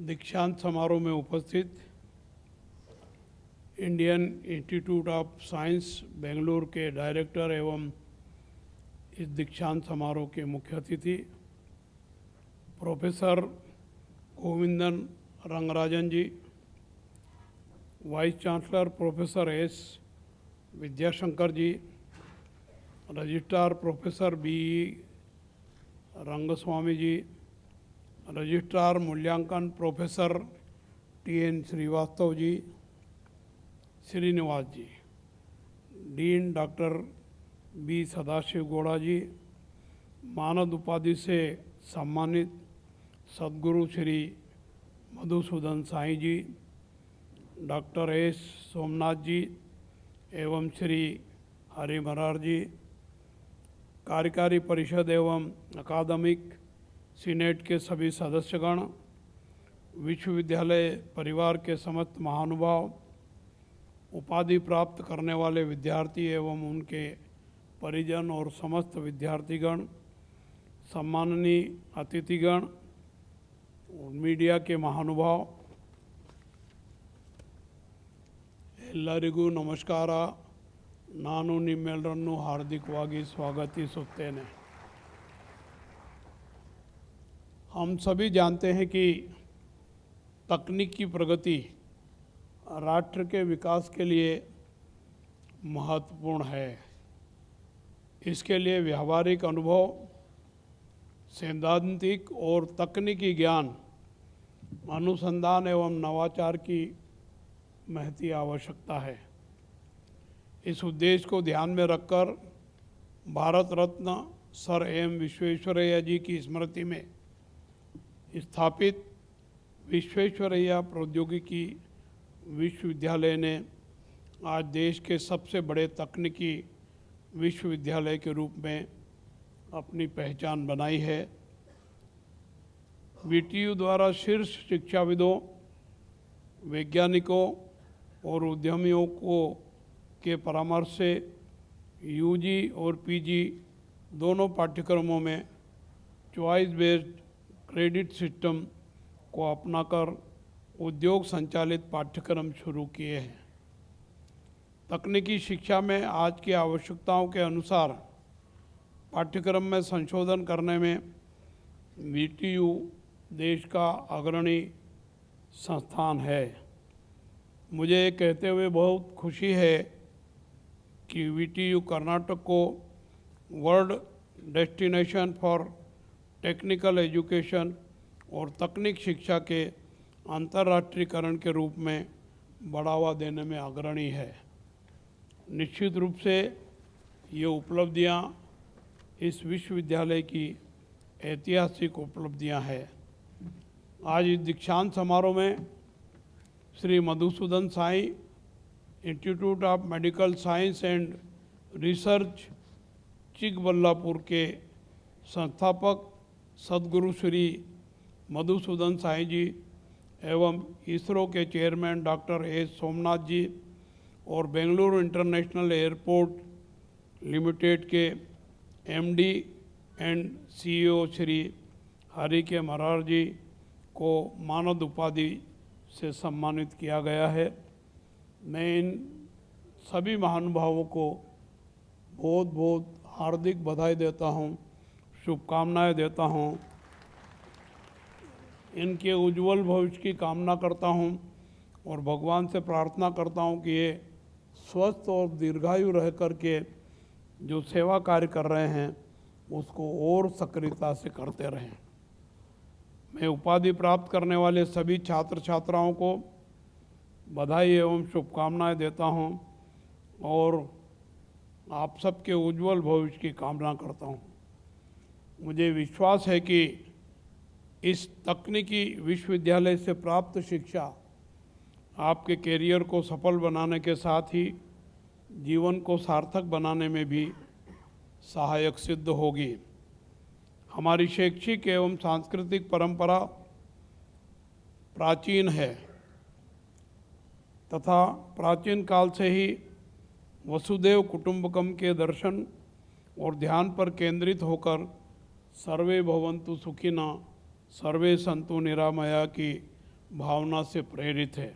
दीक्षांत समारोह में उपस्थित Indian Institute of Science Bengaluru के डायरेक्टर एवं इस दीक्षांत समारोह के मुख्य अतिथि professor Govindan Rangarajan ji, vice chancellor professor S Vidyashankar ji, registrar professor B Rangaswamy ji, registrar मूल्यांकन professor TN. Srivastava ji, Srinivas ji, dean doctor B Sadashiva Gowda ji, मानद उपाधि से सम्मानित सद्गुरु श्री मधुसूदन साईं जी, डॉक्टर एस सोमनाथ जी एवं श्री हरि मरार जी, कार्यकारी परिषद एवं अकादमिक सीनेट के सभी सदस्यगण, विश्वविद्यालय परिवार के समस्त महानुभाव, उपाधि प्राप्त करने वाले विद्यार्थी एवं उनके परिजन और समस्त विद्यार्थीगण, सम्माननीय अतिथिगण और मीडिया के महानुभाव, ಎಲ್ಲರಿಗೂ ನಮಸ್ಕಾರ. ನಾನು ನಿಮ್ಮೆಲ್ಲರನ್ನು ಹಾರ್ದಿಕವಾಗಿ ಸ್ವಾಗತಿಸುತ್ತೇನೆ. हम सभी जानते हैं कि तकनीक की प्रगति राष्ट्र के विकास के लिए महत्वपूर्ण है. इसके लिए व्यावहारिक अनुभव, सैद्धांतिक और तकनीकी ज्ञान, अनुसंधान एवं नवाचार की महती आवश्यकता है. इस उद्देश्य को ध्यान में रखकर भारत रत्न सर एम विश्वेश्वरैया जी की स्मृति में स्थापित विश्वेश्वरैया प्रौद्योगिकी विश्वविद्यालय ने आज देश के सबसे बड़े तकनीकी विश्वविद्यालय के रूप में अपनी पहचान बनाई है. वीटीयू द्वारा शीर्ष शिक्षाविदों, वैज्ञानिकों और उद्यमियों के परामर्श से यूजी और पीजी दोनों पाठ्यक्रमों में चॉइस बेस्ड क्रेडिट सिस्टम को अपनाकर उद्योग संचालित पाठ्यक्रम शुरू किए हैं. तकनीकी शिक्षा में आज की आवश्यकताओं के अनुसार पाठ्यक्रम में संशोधन करने में वीटीयू देश का अग्रणी संस्थान है. मुझे ये कहते हुए बहुत खुशी है कि वीटीयू कर्नाटक को world destination for technical education और तकनीक शिक्षा के अंतर्राष्ट्रीयकरण के रूप में बढ़ावा देने में अग्रणी है. निश्चित रूप से ये उपलब्धियां इस विश्वविद्यालय की ऐतिहासिक उपलब्धियां हैं. आज इस दीक्षांत समारोह में Shri Madhusudan Sai institute of medical science and research Chikballapur के संस्थापक सद्गुरु श्री मधुसूदन साई जी एवं इसरो के चेयरमैन डॉक्टर एस सोमनाथ जी और बेंगलुरु इंटरनेशनल एयरपोर्ट लिमिटेड के MD and CEO Shri Hari के मरार जी को मानद उपाधि से सम्मानित किया गया है. मैं इन सभी महानुभावों को बहुत बहुत हार्दिक बधाई देता हूँ, शुभकामनाएं देता हूँ. इनके उज्जवल भविष्य की कामना करता हूँ और भगवान से प्रार्थना करता हूँ कि ये स्वस्थ और दीर्घायु रह करके जो सेवा कार्य कर रहे हैं उसको और सक्रियता से करते रहें. मैं उपाधि प्राप्त करने वाले सभी छात्र छात्राओं को बधाई एवं शुभकामनाएं देता हूं और आप सबके उज्जवल भविष्य की कामना करता हूं. मुझे विश्वास है कि इस तकनीकी विश्वविद्यालय से प्राप्त शिक्षा आपके कैरियर को सफल बनाने के साथ ही जीवन को सार्थक बनाने में भी सहायक सिद्ध होगी. हमारी शैक्षिक एवं सांस्कृतिक परंपरा प्राचीन है तथा प्राचीन काल से ही वसुदेव कुटुंबकम के दर्शन और ध्यान पर केंद्रित होकर सर्वे भवन्तु सुखिनः सर्वे सन्तु निरामया की भावना से प्रेरित है।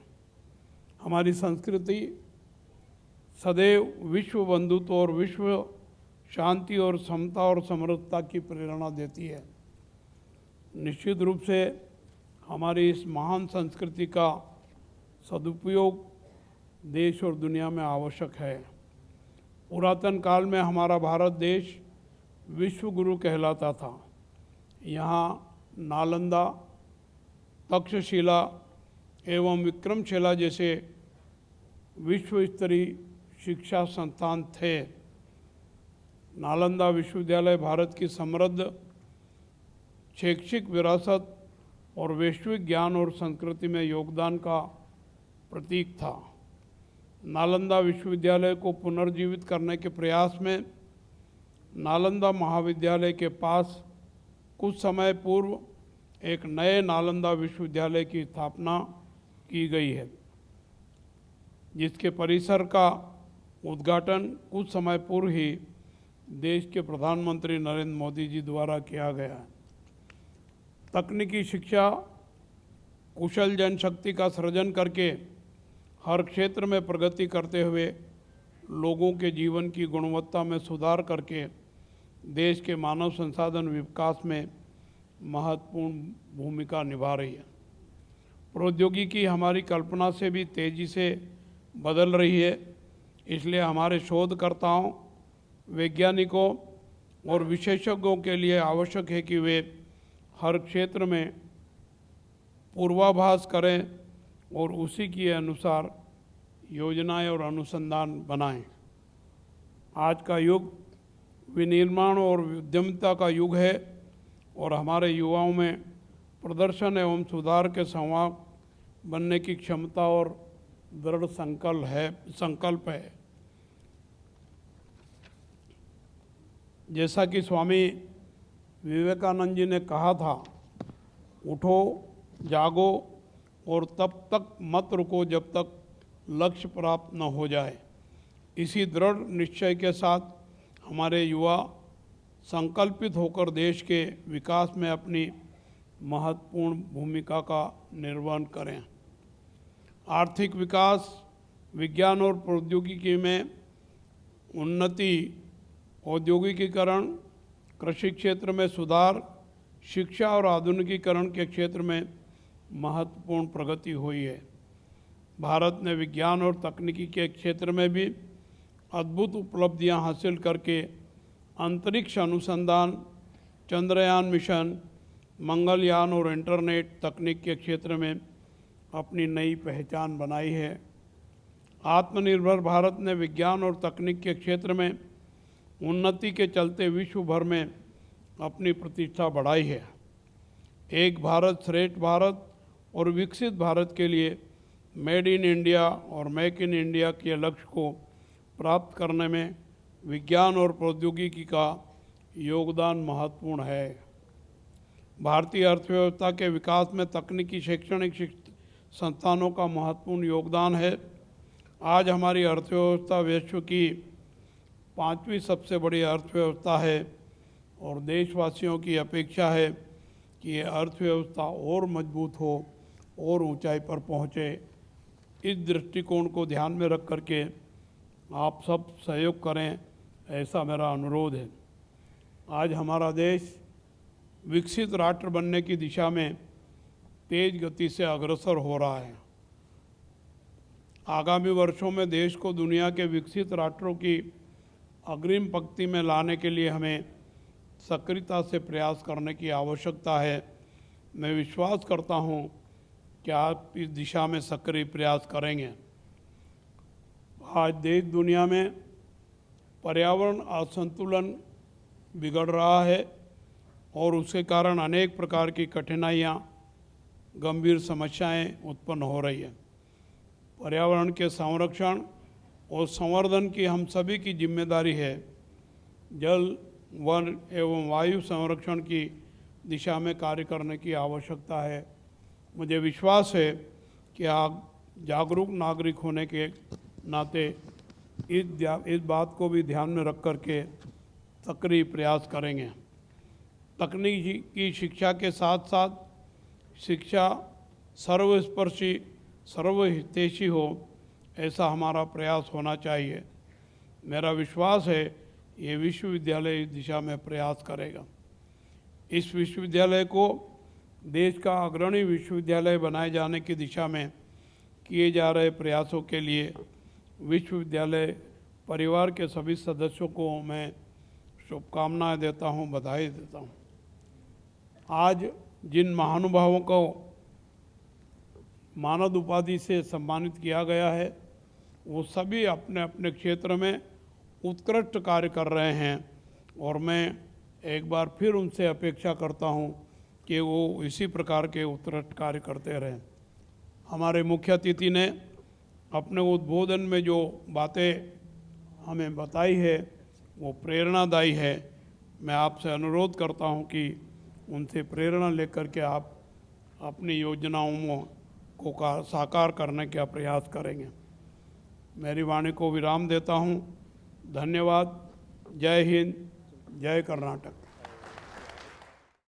हमारी संस्कृति सदैव विश्व बंधुत्व और विश्व शांति और समता और समृद्धता की प्रेरणा देती है। निश्चित रूप से हमारी इस महान संस्कृति का सदुपयोग देश और दुनिया में आवश्यक है। पुरातन काल में हमारा भारत देश विश्व गुरु कहलाता था। यहाँ नालंदा, तक्षशिला एवं विक्रमशिला जैसे विश्व स्तरीय शिक्षा संस्थान थे। नालंदा विश्वविद्यालय भारत की समृद्ध शैक्षिक विरासत और वैश्विक ज्ञान और संस्कृति में योगदान का प्रतीक था। नालंदा विश्वविद्यालय को पुनर्जीवित करने के प्रयास में नालंदा महाविद्यालय के पास कुछ समय पूर्व एक नए नालंदा विश्वविद्यालय की स्थापना की गई है, जिसके परिसर का उद्घाटन कुछ समय पूर्व ही देश के प्रधानमंत्री नरेंद्र मोदी जी द्वारा किया गया है। तकनीकी शिक्षा कुशल जनशक्ति का सृजन करके हर क्षेत्र में प्रगति करते हुए लोगों के जीवन की गुणवत्ता में सुधार करके देश के मानव संसाधन विकास में महत्वपूर्ण भूमिका निभा रही है। प्रौद्योगिकी हमारी कल्पना से भी तेज़ी से बदल रही है, इसलिए हमारे शोधकर्ताओं, वैज्ञानिकों और विशेषज्ञों के लिए आवश्यक है कि वे हर क्षेत्र में पूर्वाभास करें और उसी के अनुसार योजनाएं और अनुसंधान बनाएं। आज का युग विनिर्माण और उद्यमिता का युग है और हमारे युवाओं में प्रदर्शन एवं सुधार के संवाहक बनने की क्षमता और दृढ़ संकल्प है। जैसा कि स्वामी विवेकानंद जी ने कहा था, उठो, जागो और तब तक मत रुको जब तक लक्ष्य प्राप्त न हो जाए। इसी दृढ़ निश्चय के साथ हमारे युवा संकल्पित होकर देश के विकास में अपनी महत्वपूर्ण भूमिका का निर्वहन करें। आर्थिक विकास, विज्ञान और प्रौद्योगिकी में उन्नति, औद्योगिकीकरण, कृषि क्षेत्र में सुधार, शिक्षा और आधुनिकीकरण के क्षेत्र में महत्वपूर्ण प्रगति हुई है। भारत ने विज्ञान और तकनीकी के क्षेत्र में भी अद्भुत उपलब्धियां हासिल करके अंतरिक्ष अनुसंधान, चंद्रयान मिशन, मंगलयान और इंटरनेट तकनीक के क्षेत्र में अपनी नई पहचान बनाई है। आत्मनिर्भर भारत ने विज्ञान और तकनीक के क्षेत्र में उन्नति के चलते विश्व भर में अपनी प्रतिष्ठा बढ़ाई है। एक भारत श्रेष्ठ भारत और विकसित भारत के लिए मेड इन इंडिया और मेक इन इंडिया के लक्ष्य को प्राप्त करने में विज्ञान और प्रौद्योगिकी का योगदान महत्वपूर्ण है। भारतीय अर्थव्यवस्था के विकास में तकनीकी शैक्षणिक संस्थानों का महत्वपूर्ण योगदान है। आज हमारी अर्थव्यवस्था विश्व की 5वीं सबसे बड़ी अर्थव्यवस्था है और देशवासियों की अपेक्षा है कि ये अर्थव्यवस्था और मजबूत हो और ऊंचाई पर पहुँचे। इस दृष्टिकोण को ध्यान में रख करके आप सब सहयोग करें, ऐसा मेरा अनुरोध है। आज हमारा देश विकसित राष्ट्र बनने की दिशा में तेज गति से अग्रसर हो रहा है। आगामी वर्षों में देश को दुनिया के विकसित राष्ट्रों की अग्रिम पंक्ति में लाने के लिए हमें सक्रियता से प्रयास करने की आवश्यकता है। मैं विश्वास करता हूं कि आप इस दिशा में सक्रिय प्रयास करेंगे। आज देश दुनिया में पर्यावरण असंतुलन बिगड़ रहा है और उसके कारण अनेक प्रकार की कठिनाइयाँ, गंभीर समस्याएं उत्पन्न हो रही है। पर्यावरण के संरक्षण और संवर्धन की हम सभी की जिम्मेदारी है। जल, वन एवं वायु संरक्षण की दिशा में कार्य करने की आवश्यकता है। मुझे विश्वास है कि आप जागरूक नागरिक होने के नाते इस बात को भी ध्यान में रख करके सक्रिय प्रयास करेंगे। तकनीकी शिक्षा के साथ साथ शिक्षा, सर्वस्पर्शी सर्वहितैषी हो, ऐसा हमारा प्रयास होना चाहिए। मेरा विश्वास है ये विश्वविद्यालय इस दिशा में प्रयास करेगा। इस विश्वविद्यालय को देश का अग्रणी विश्वविद्यालय बनाए जाने की दिशा में किए जा रहे प्रयासों के लिए विश्वविद्यालय परिवार के सभी सदस्यों को मैं शुभकामनाएं देता हूं, बधाई देता हूं। आज जिन महानुभावों को मानद उपाधि से सम्मानित किया गया है वो सभी अपने अपने क्षेत्र में उत्कृष्ट कार्य कर रहे हैं और मैं एक बार फिर उनसे अपेक्षा करता हूं कि वो इसी प्रकार के उत्कृष्ट कार्य करते रहें। हमारे मुख्य अतिथि ने अपने उद्बोधन में जो बातें हमें बताई है वो प्रेरणादायी है। मैं आपसे अनुरोध करता हूं कि उनसे प्रेरणा लेकर के आप अपनी योजनाओं को साकार करने का प्रयास करेंगे। मेरी वाणी को विराम देता हूं। धन्यवाद। जय हिंद, जय कर्नाटक।